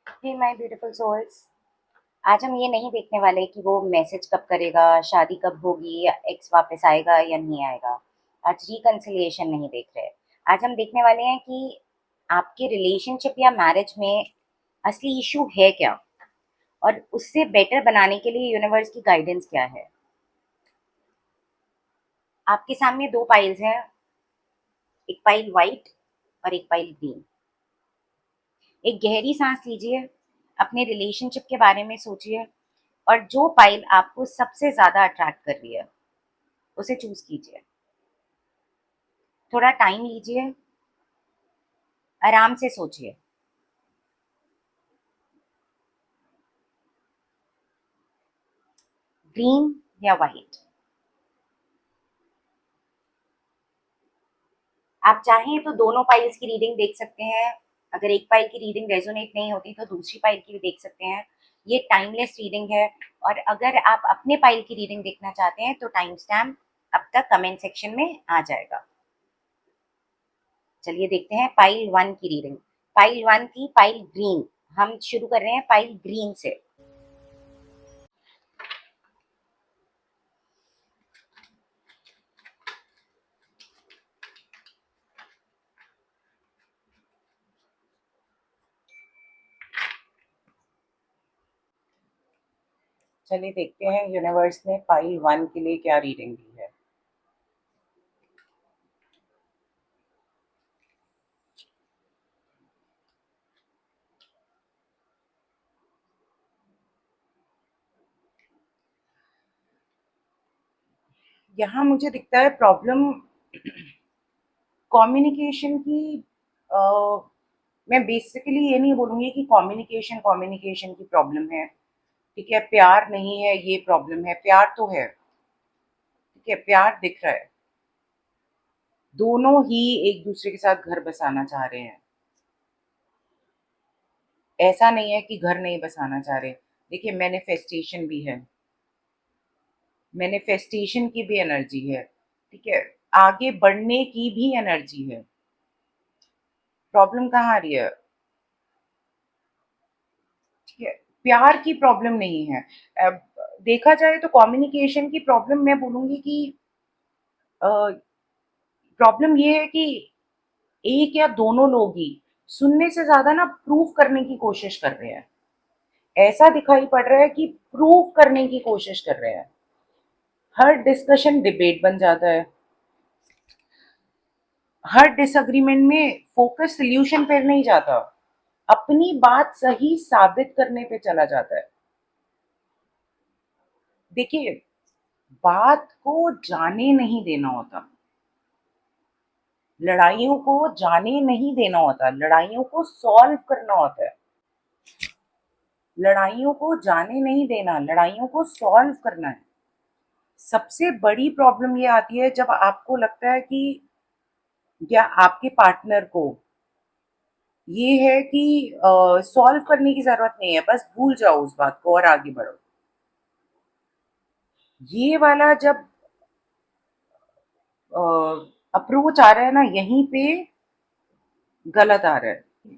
Hey my beautiful souls. आज हम ये नहीं देखने वाले कि वो मैसेज कब करेगा, शादी कब होगी, या एक्स वापस आएगा या नहीं आएगा। आज रिकंसिलिएशन नहीं देख रहे। आज हम देखने वाले हैं कि आपके रिलेशनशिप या मैरिज में असली इशू है क्या, और उससे बेटर बनाने के लिए यूनिवर्स की गाइडेंस क्या है। आपके सामने दो पाइल्स हैं, एक पाइल वाइट और एक पाइल ग्रीन। एक गहरी सांस लीजिए, अपने रिलेशनशिप के बारे में सोचिए, और जो पाइल आपको सबसे ज्यादा अट्रैक्ट कर रही है उसे चूज कीजिए। थोड़ा टाइम लीजिए, आराम से सोचिए। ग्रीन या वाइट। आप चाहें तो दोनों पाइल्स की रीडिंग देख सकते हैं। अगर एक पाइल की रीडिंग रेजोनेट नहीं होती तो दूसरी पाइल की भी देख सकते हैं। ये टाइमलेस रीडिंग है। और अगर आप अपने पाइल की रीडिंग देखना चाहते हैं तो टाइम स्टैम्प अब तक कमेंट सेक्शन में आ जाएगा। चलिए देखते हैं पाइल वन की रीडिंग। पाइल वन थी पाइल ग्रीन। हम शुरू कर रहे हैं पाइल ग्रीन से। चलिए देखते हैं यूनिवर्स ने पाइल वन के लिए क्या रीडिंग दी है। यहाँ मुझे दिखता है प्रॉब्लम कम्युनिकेशन की। अ, मैं बेसिकली ये नहीं बोलूँगी कि कम्युनिकेशन कम्युनिकेशन की प्रॉब्लम है। ठीक है, प्यार नहीं है ये प्रॉब्लम है, प्यार तो है। ठीक है, प्यार दिख रहा है। दोनों ही एक दूसरे के साथ घर बसाना चाह रहे हैं। ऐसा नहीं है कि घर नहीं बसाना चाह रहे। देखिए, मैनिफेस्टेशन भी है, मैनिफेस्टेशन की भी एनर्जी है। ठीक है, आगे बढ़ने की भी एनर्जी है। प्रॉब्लम कहाँ आ रही है? ठीक है, प्यार की प्रॉब्लम नहीं है। अब देखा जाए तो कम्युनिकेशन की प्रॉब्लम मैं बोलूंगी कि प्रॉब्लम ये है कि एक या दोनों लोग ही सुनने से ज्यादा ना प्रूव करने की कोशिश कर रहे हैं। ऐसा दिखाई पड़ रहा है कि प्रूव करने की कोशिश कर रहे हैं। हर डिस्कशन डिबेट बन जाता है। हर डिसएग्रीमेंट में फोकस सोल्यूशन पर नहीं जाता, अपनी बात सही साबित करने पे चला जाता है। देखिए, बात को जाने नहीं देना होता, लड़ाइयों को जाने नहीं देना होता, लड़ाइयों को सॉल्व करना होता है। लड़ाइयों को जाने नहीं देना, लड़ाइयों को सॉल्व करना है। सबसे बड़ी प्रॉब्लम ये आती है जब आपको लगता है कि, या आपके पार्टनर को ये है कि सॉल्व करने की जरूरत नहीं है, बस भूल जाओ उस बात को और आगे बढ़ो। ये वाला जब अप्रोच आ रहा है ना, यहीं पे गलत आ रहा है।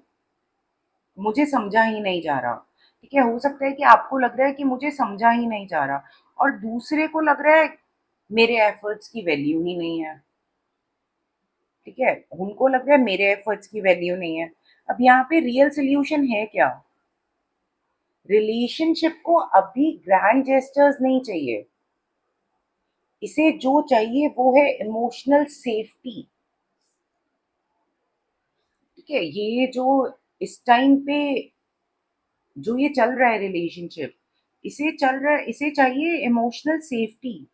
मुझे समझा ही नहीं जा रहा। ठीक है, हो सकता है कि आपको लग रहा है कि मुझे समझा ही नहीं जा रहा, और दूसरे को लग रहा है मेरे एफर्ट्स की वैल्यू ही नहीं है। ठीक है, उनको लग रहा है मेरे एफर्ट्स की वैल्यू नहीं है। अब यहाँ पे रियल सोल्यूशन है क्या? रिलेशनशिप को अभी ग्रैंड जेस्टर्स नहीं चाहिए। इसे जो चाहिए वो है इमोशनल सेफ्टी। ठीक है, ये जो इस टाइम पे जो ये चल रहा है रिलेशनशिप, इसे चाहिए इमोशनल सेफ्टी।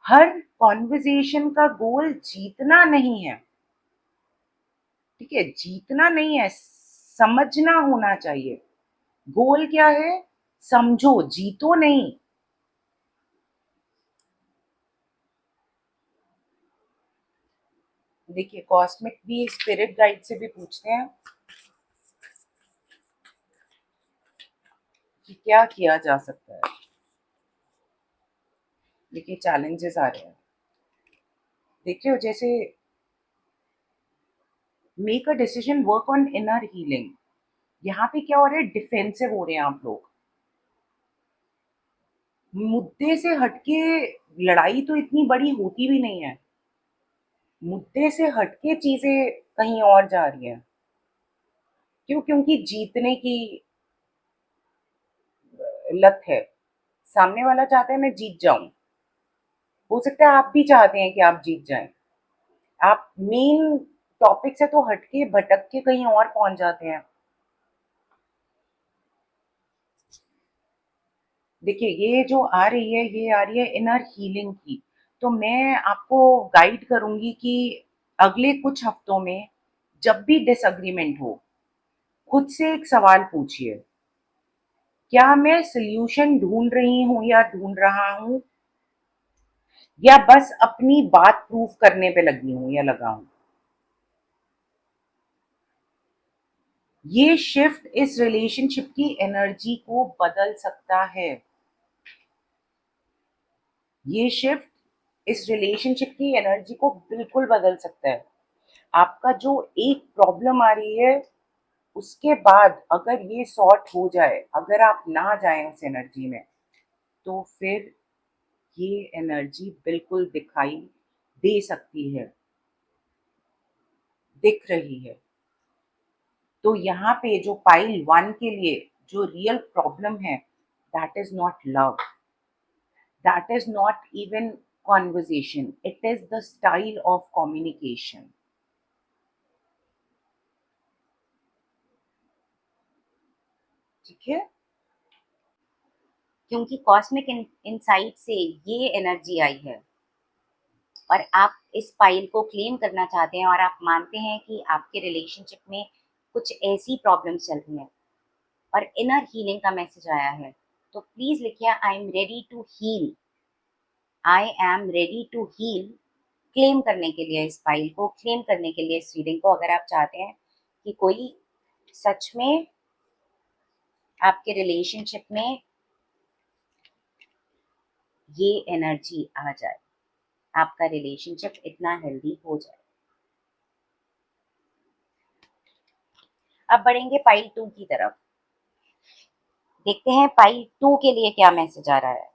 हर कॉन्वर्जेशन का गोल जीतना नहीं है। ठीक है, जीतना नहीं है, समझना होना चाहिए। गोल क्या है? समझो, जीतो नहीं। देखिए, कॉस्मिक भी स्पिरिट गाइड से भी पूछते हैं कि क्या किया जा सकता है। देखिए, चैलेंजेस आ रहे हैं। देखिए, जैसे make a decision, work on inner healing. यहाँ पे क्या हो रहा है, डिफेंसिव हो रहे हैं आप लोग। मुद्दे से हटके लड़ाई तो इतनी बड़ी होती भी नहीं है, मुद्दे से हटके चीजें कहीं और जा रही हैं। क्यों? क्योंकि जीतने की लत है। सामने वाला चाहता है मैं जीत जाऊं। हो सकता है आप भी चाहते हैं कि आप जीत जाएं। आप मेन टॉपिक से तो हटके भटक के कहीं और पहुंच जाते हैं। देखिए, ये जो आ रही है, ये आ रही है इनर हीलिंग की। तो मैं आपको गाइड करूंगी कि अगले कुछ हफ्तों में जब भी डिसएग्रीमेंट हो, खुद से एक सवाल पूछिए, क्या मैं सल्यूशन ढूंढ रही हूं या ढूंढ रहा हूं, या बस अपनी बात प्रूफ करने पे लगी हूं या लगा हूं। ये शिफ्ट इस रिलेशनशिप की एनर्जी को बदल सकता है। ये शिफ्ट इस रिलेशनशिप की एनर्जी को बिल्कुल बदल सकता है। आपका जो एक प्रॉब्लम आ रही है, उसके बाद अगर ये सॉर्ट हो जाए, अगर आप ना जाएं उस एनर्जी में, तो फिर ये एनर्जी बिल्कुल दिखाई दे सकती है, दिख रही है। तो यहाँ पे जो पाइल वन के लिए जो रियल प्रॉब्लम है, that is not love, that is not even conversation, it is the style of communication. ठीक है। क्योंकि कॉस्मिक इनसाइट से ये एनर्जी आई है और आप इस फाइल को क्लेम करना चाहते हैं और आप मानते हैं कि आपके रिलेशनशिप में कुछ ऐसी प्रॉब्लम्स चल रही हैं और इनर हीलिंग का मैसेज आया है, तो प्लीज लिखिए I am ready to heal. I am ready to heal claim करने के लिए, इस फाइल को क्लेम करने के लिए, इस रीडिंग को, अगर आप चाहते हैं कि कोई सच में आपके रिलेशनशिप में ये एनर्जी आ जाए, आपका रिलेशनशिप इतना हेल्दी हो जाए। अब बढ़ेंगे फाइल 2 की तरफ। देखते हैं फाइल 2 के लिए क्या मैसेज आ रहा है।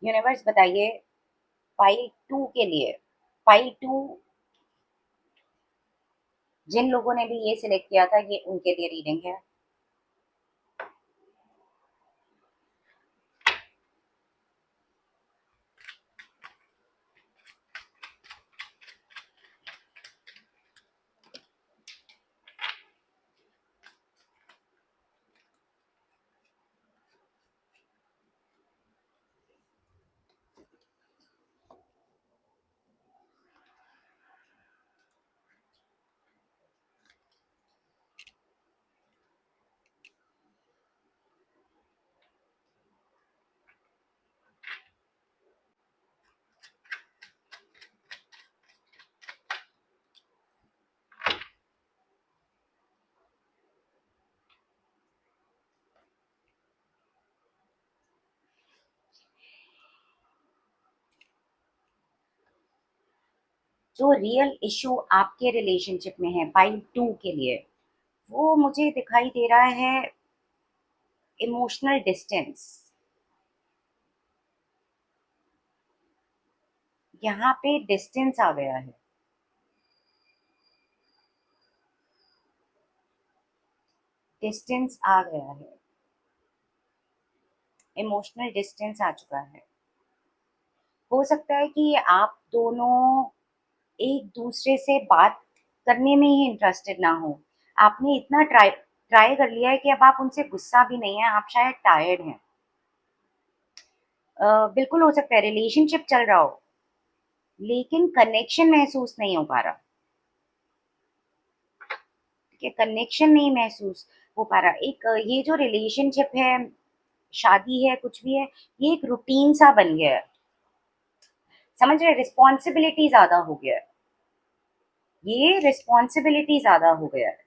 यूनिवर्स बताइए फाइल 2 के लिए। फाइल 2 जिन लोगों ने भी ये सिलेक्ट किया था, ये उनके लिए रीडिंग है। जो रियल इशू आपके रिलेशनशिप में है फाइल 2 के लिए, वो मुझे दिखाई दे रहा है इमोशनल डिस्टेंस। यहाँ पे डिस्टेंस आ गया है। डिस्टेंस आ गया है। इमोशनल डिस्टेंस आ चुका है। हो सकता है कि आप दोनों एक दूसरे से बात करने में ही इंटरेस्टेड ना हो। आपने इतना ट्राई ट्राई कर लिया है कि अब आप उनसे गुस्सा भी नहीं है, आप शायद टायर्ड हैं। बिल्कुल हो सकता है रिलेशनशिप चल रहा हो लेकिन कनेक्शन महसूस नहीं हो पा रहा। ठीक है, कनेक्शन नहीं महसूस हो पा रहा। एक ये जो रिलेशनशिप है, शादी है, कुछ भी है, ये एक रूटीन सा बन गया है। समझ रहे, रिस्पॉन्सिबिलिटी ज्यादा हो गया है। ये रिस्पॉन्सिबिलिटी ज्यादा हो गया है।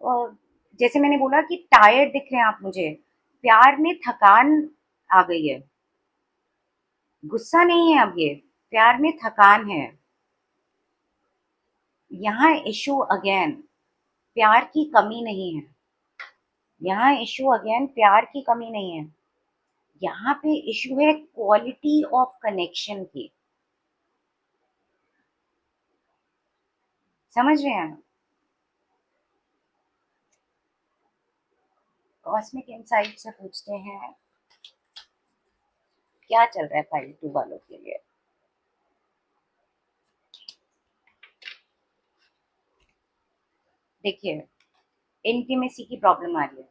और जैसे मैंने बोला कि टायर्ड दिख रहे हैं आप मुझे, प्यार में थकान आ गई है। गुस्सा नहीं है अब, ये प्यार में थकान है। यहाँ इशू अगेन प्यार की कमी नहीं है, यहाँ इशू अगेन प्यार की कमी नहीं है, यहाँ पे इशू है क्वालिटी ऑफ कनेक्शन की। समझ रहे हैं? कॉस्मिक इनसाइट से पूछते हैं क्या चल रहा है फाइल 2 वालों के लिए। देखिए, इंटीमेसी की प्रॉब्लम आ रही है,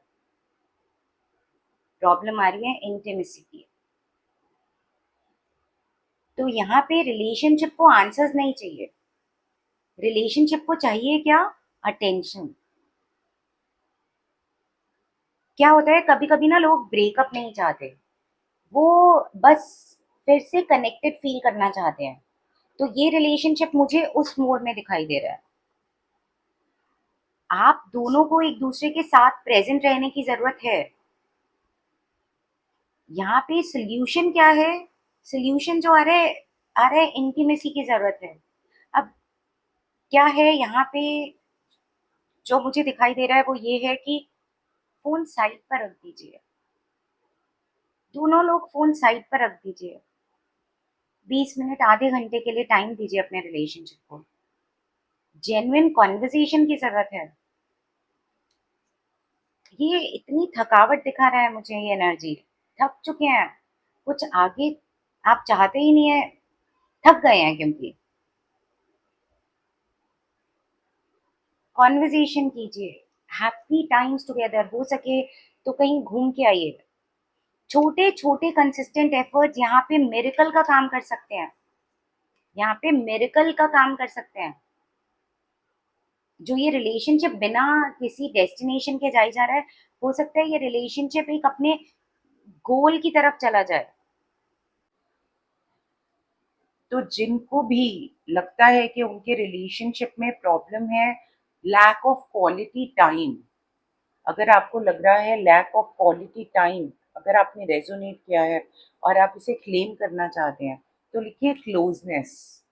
प्रॉब्लम आ रही है इंटीमेसी की। तो यहाँ पे रिलेशनशिप को आंसर्स नहीं चाहिए, रिलेशनशिप को चाहिए क्या? अटेंशन। क्या होता है कभी कभी ना लोग ब्रेकअप नहीं चाहते, वो बस फिर से कनेक्टेड फील करना चाहते हैं। तो ये रिलेशनशिप मुझे उस मोड में दिखाई दे रहा है। आप दोनों को एक दूसरे के साथ प्रेजेंट रहने की जरूरत है। यहाँ पे सोल्यूशन क्या है? सोल्यूशन जो आ रहा है इंटीमेसी की जरूरत है। अब क्या है यहाँ पे जो मुझे दिखाई दे रहा है वो ये है कि फोन साइड पर रख दीजिए, दोनों लोग फोन साइड पर रख दीजिए, 20 मिनट आधे घंटे के लिए टाइम दीजिए अपने रिलेशनशिप को। जेन्युइन कॉन्वर्सेशन की जरूरत है। ये इतनी थकावट दिखा रहा है मुझे, ये एनर्जी थक चुके हैं, कुछ आगे आप चाहते ही नहीं है, थक गए हैं। क्योंकि कॉन्वर्सेशन कीजिए, हैप्पी टाइम्स टुगेदर, हो सके तो कहीं घूम के आइए। छोटे छोटे कंसिस्टेंट एफर्ट्स यहाँ पे मिरेकल का काम कर सकते हैं, यहाँ पे मिरेकल का काम कर सकते हैं। जो ये रिलेशनशिप बिना किसी डेस्टिनेशन के जाई जा रहा है, हो सकता है ये रिलेशनशिप एक अपने गोल की तरफ चला जाए। तो जिनको भी लगता है कि उनके रिलेशनशिप में प्रॉब्लम है लैक ऑफ क्वालिटी टाइम, अगर आपको लग रहा है लैक ऑफ क्वालिटी टाइम, अगर आपने रेजोनेट किया है और आप इसे क्लेम करना चाहते हैं, तो लिखिए क्लोजनेस।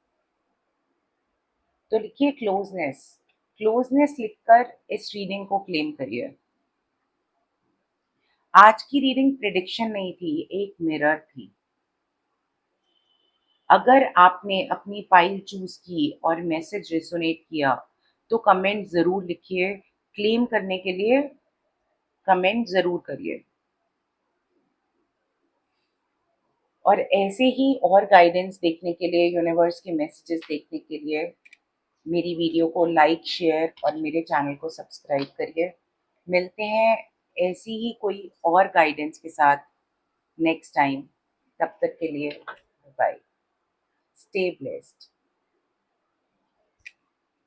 तो लिखिए क्लोजनेस। क्लोजनेस लिखकर इस रीडिंग को क्लेम करिए। आज की रीडिंग प्रिडिक्शन नहीं थी, एक मिरर थी। अगर आपने अपनी फाइल चूज की और मैसेज रेसोनेट किया तो कमेंट ज़रूर लिखिए। क्लेम करने के लिए कमेंट ज़रूर करिए। और ऐसे ही और गाइडेंस देखने के लिए, यूनिवर्स के मैसेजेस देखने के लिए मेरी वीडियो को लाइक, शेयर और मेरे चैनल को सब्सक्राइब करिए। मिलते हैं ऐसी ही कोई और गाइडेंस के साथ नेक्स्ट टाइम। तब तक के लिए बाय। Stay blessed.